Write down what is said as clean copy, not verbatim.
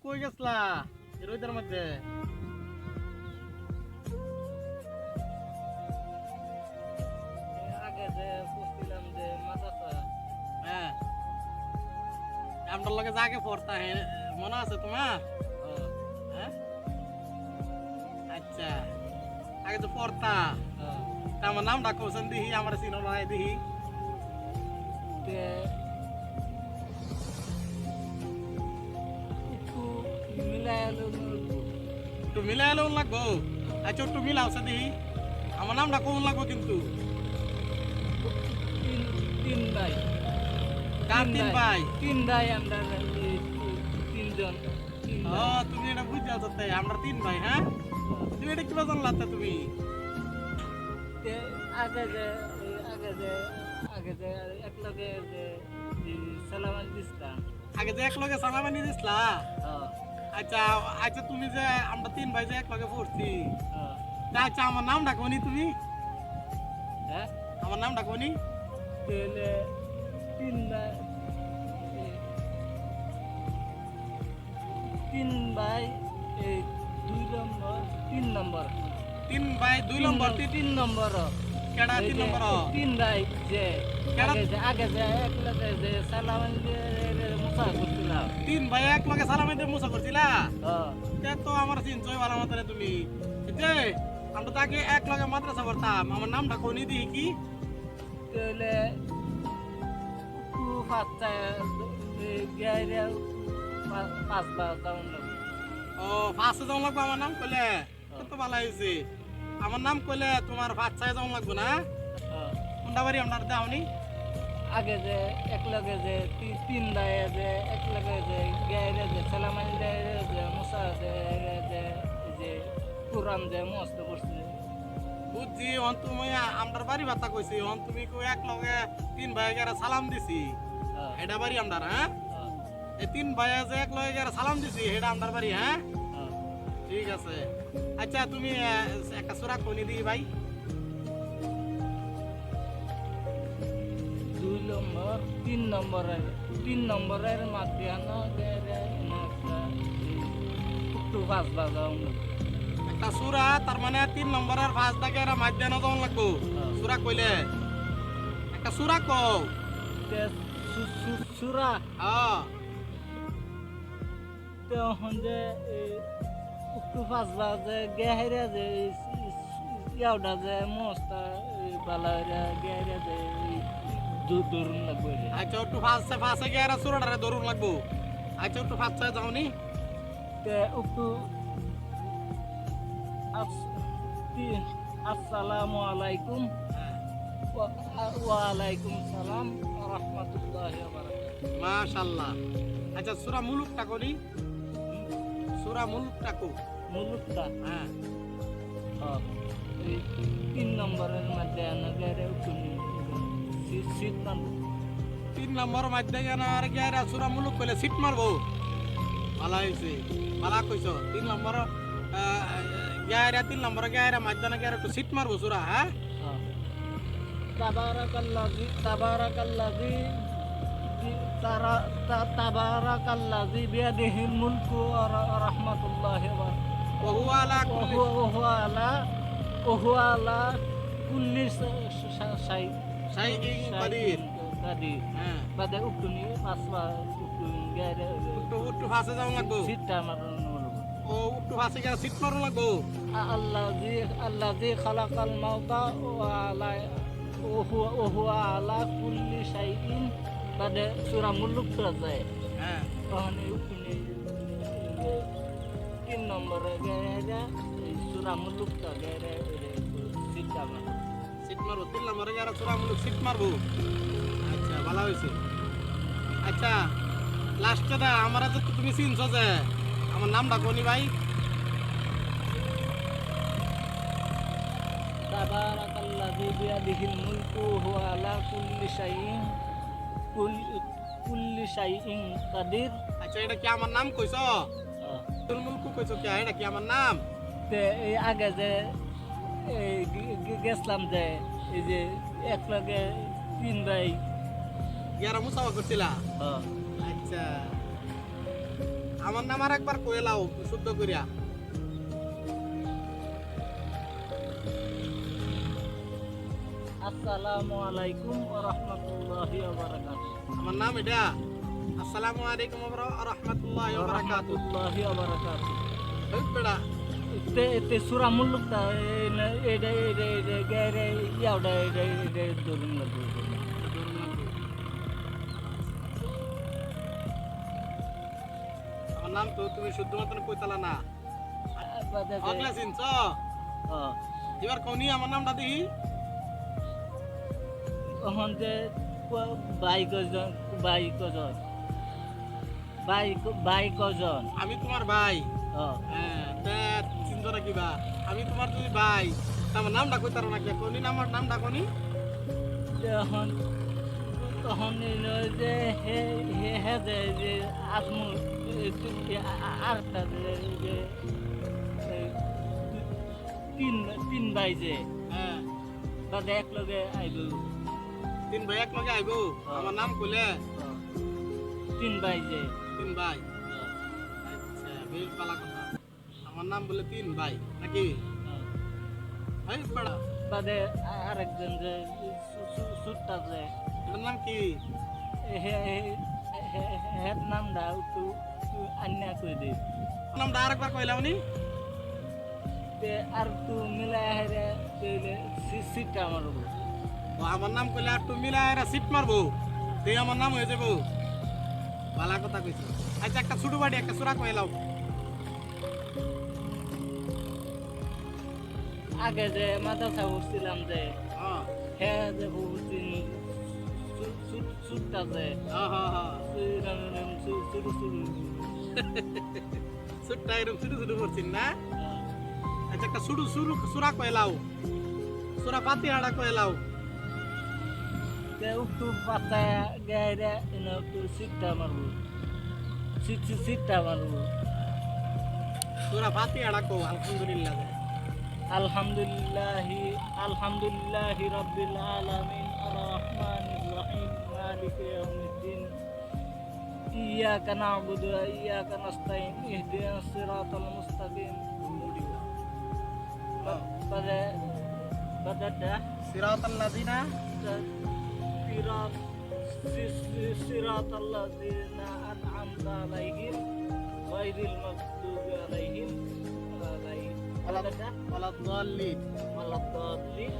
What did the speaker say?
কই গেছলা রোদের মধ্যে? আগে যে বুঝছিলাম যে মাছ আছে। হ্যাঁ, আমার লগে যাকে পড়তা মনে আছে তোমার? হ্যাঁ, আচ্ছা, আগে তো পড়তা। তা আমার নাম ডাকছেন দিহি, আমার চিনো নাই দিহি। একটু মিলাই আলো একটু মিলাই এলেও লাগবো। আচ্ছা, একটু মিলাওছে দিহি, আমার নামটা কোন লাগবো কিন্তু। তিন ভাই কার তিন ভাই? তিন ভাই আমরা তিনজন ও, তুমি এটা বুঝতে আছো তাই, আমরা তিন ভাই। হ্যাঁ, তুমি এটা কিভাবে জানলাতে তুমি? আগে যে আগে যে আগে যে একলগে যে সালামান দিস্তাম। আগে যে এক লগে সালামানি দিসলা। আচ্ছা আচ্ছা, তুমি যে আমরা তিন ভাই যে এক লগে পড়ছি, তা আচ্ছা আমার নাম ডাকবনি তুমি? হ্যাঁ, আমার নাম ডাকবনি? তাহলে তিন ভাই তিন ভাই এই দুই নম্বর তিন নম্বর তিন ভাই দুই নম্বর। তিন নম্বর কেডা তিন নম্বর? তিন ভাই যে কেডা? আগে যে একলগে যে সালামান মুসা করছিলাম। তিন ভাই এক লগে সালামানি দিয়ে মুসা করছিলা? তে তো আমার চিনছই ভালো মতনে তুমি। যে আমরা তো আগে এক লগে মাদ্রাসা পড়তাম, আমার নাম ডাকবনি দিহি কি? তাহলে পাঁচটা গাড়ি পাঁচ বার যাওয়ার লাগবে। ও, ফার্স্টে যাওয়া লাগবো আমার নাম কইলে? তো ভালো হয়েছে, আমার নাম কইলে তোমার বাচ্চায় যাওয়া লাগবো না? কোনটা বাড়ি আপনার দেওনি? আগে যে একলগে যে তিন ভাই যে একলগে যে গাড়ি যে সালামান যে মুসা যে কোরআন যে মস্ত করছে। বুঝছি, অন তুমি আমার বাড়ি ভাতা কইছি, অন তুমি কই এক লগে তিন ভাই গেরা সালাম দিছি, এটা বাড়ি আমার। হ্যাঁ, এই তিন ভাই যে এক লগে গেরা সালাম দিছি, এটা আমার বাড়ি। হ্যাঁ, ঠিক আছে। আচ্ছা, তুমি একটা সুরা কোনি দি ভাই? দুই নম্বর তিন নম্বরের মাঝখানে একটু পাঁচ বার যাওয়ার লাগবে। একটা সুরা, তার মানে তিন নম্বরের ফার্স্ট দাগে এরা মাঝখানে যাওয়া লাগবো। সুরা কইলে একটা সুরা কও। সুরা হ্যাঁ, তখন যে একটু পাঁচ বার যে গেহাইরা যে ইয়াওটা যে মস্তা বালাইরা গেহাইরা যে দৌড়ুন লাগবে। আচ্ছা, একটু ফাঁসে গিয়ে এরা সুরাটারে ধরুন লাগবো। আচ্ছা, একটু ফাঁসে যাওনি? একটু আসসালামু আলাইকুম ওয়ালাইকুম সালাম রহমতুল্লাহি ওয়া বারাকাতুহু। মাশাআল্লাহ। আচ্ছা, সূরা মুলুকটা করি? সূরা মুলুকটা কো? মুলুকটা হ্যাঁ, এই তিন নম্বরের মধ্যে আনাগারে উঠুনি সিট নাম তিন নম্বর মাধ্যমে আর গিয়ে সূরা মুলুক কইলে সিট মারবো। ভালো হয়েছে, ভালো কইছো। তিন নম্বর গিয়ে তিন নম্বর গিয়ে মাধ্যমে গিয়ে একটু সিট মারবো সূরা। হ্যাঁ, তাবারাকাল্লাযী বিয়াদিহিল মুলকু ওয়া রাহমাতুল্লাহি ওয়া ওহুয়া আলা কুল্লি ওহুয়া আলা কুল্লি শাইইন কাদির। কাদির। হ্যাঁ, বাদে উঠুনি পাঁচবা উঠুন গায়রে একটু ফাঁসে যাওয়া লাগবো। সিটটা মারন ও, একটু ফাঁসে গিয়ে সিট মারো লাগবো। আল্লাযী খালাকাল মাউতা ওহুয়া আলা কুল্লি শাইইন। বাদে সূরা মুলুক যায়। হ্যাঁ, তখন উঠুনি তিন নম্বরে গায়রে সূরা মুলুকটা গায়রে সিটটা মারন। সিট মারবো। তিন নম্বরে গিয়ে সূরা মুলুক সিট মারবো। আচ্ছা, ভালো হয়েছে। আচ্ছা, লাস্টটা আমার তো তুমি চিনছো যে, আমার নাম ডাকনি ভাই? তাবারাকাল্লাযী বিয়াদিহিল মুলকু ওয়া আলা কুল্লি শাইইন কাদির। আচ্ছা, এটা কি আমার নাম কইছো? তুল মুলকু কইছো কি? এটা কি আমার নাম? তে এই আগে যে গেছলাম যে এই যে একলগে তিন ভাই গিয়ারা মুসাফা করছিলা? আচ্ছা, আমার নাম আর একবার কয়ে লাও শুদ্ধ করিয়া। আসসালামু আলাইকুম ওয়া রাহমাতুল্লাহি ওয়া বারাকাতুহু। আমার নাম এটা। আসসালামু আলাইকুম ওয়া রাহমাতুল্লাহি ওয়া বারাকাতুহু। রাহমাতুল্লাহি ওয়া বারাকাতুহু। এই বেড়া তে সূরা মুলুকটা এটা গায়রে ইয়াওডা এটা ধরুন লাগবে। আমার নাম তো তুমি শুদ্ধ মতন কইতালা না। বাদে আগলা চিনছ? হ্যাঁ এবার কোনি আমার নামটা দেখি। তখন যে বাইক কজন আমি তোমার ভাই। হ্যাঁ হ্যাঁ, তা চিনছ না কিবা? আমি তোমার যদি ভাই, তা আমার নামটা কইতারো না কি? কোনি আমার নামটা কোনি? তখন তখন যে হে হে হে যে আসমু আরেকটা যে তিন তিন ভাই যে হ্যাঁ, বাদে এক লগে আইব তিন ভাই এক লগে আইবো। আমার নাম কইলে তিন ভাই যে তিন ভাই। আচ্ছা, বেশ ভালো কথা। আমার নাম বলে তিন ভাই নাকি? এই বেড়া বাদে আরেকজন যে সুটটা যে এটার নাম কি? হের নামটা একটু আন্যা করে দে নামটা আরেকবার কইলাম নি? আর একটু মিলাই হেরে সিটটা মারবো। ও আমার নাম কইলে আর তুমি মিলাই এরা সিট মারবো। তুই আমার নাম হয়ে যাবো। ভালো কথা কইছো। আচ্ছা, একটা ছোট বাড়ি একটা সুরা কইলাও। আগে যে মাদ্রাসা পড়ছিলাম যে হ্যাঁ হ্যাঁ যে পড়ছি সুটটা যে হ্যাঁ হ্যাঁ। শুরু শুরু সুটটা এরকম ছোট ছোট করছিস না? আচ্ছা, একটা ছোট ছোট সুরা কইলাও। সুরা ফাতিহাটা কইলাও। একটু পাতা গায়ে একটু সিটটা মারবো সিটটা মারবো। সুরা ফাতিহাটা কও আলহামদুলিল্লাহ। আলহামদুলিল্লাহি রাব্বিল আলামিন আর রহমানির রহিম মালিকি ইয়াউমিদ্দিন ইয়াকা না'বুদু ওয়া ইয়াকা নাস্তাইন ইহদিনাস সিরাতাল মুস্তাকিম। বাদে সিরাতাল লাযিনা সিরাতাল লাযিনা আন'আমতা আলাইহিম গায়রিল মাগদুবি আলাইহিম ওয়ালাদ-দাল্লিন। ওয়ালাদ-দাল্লিন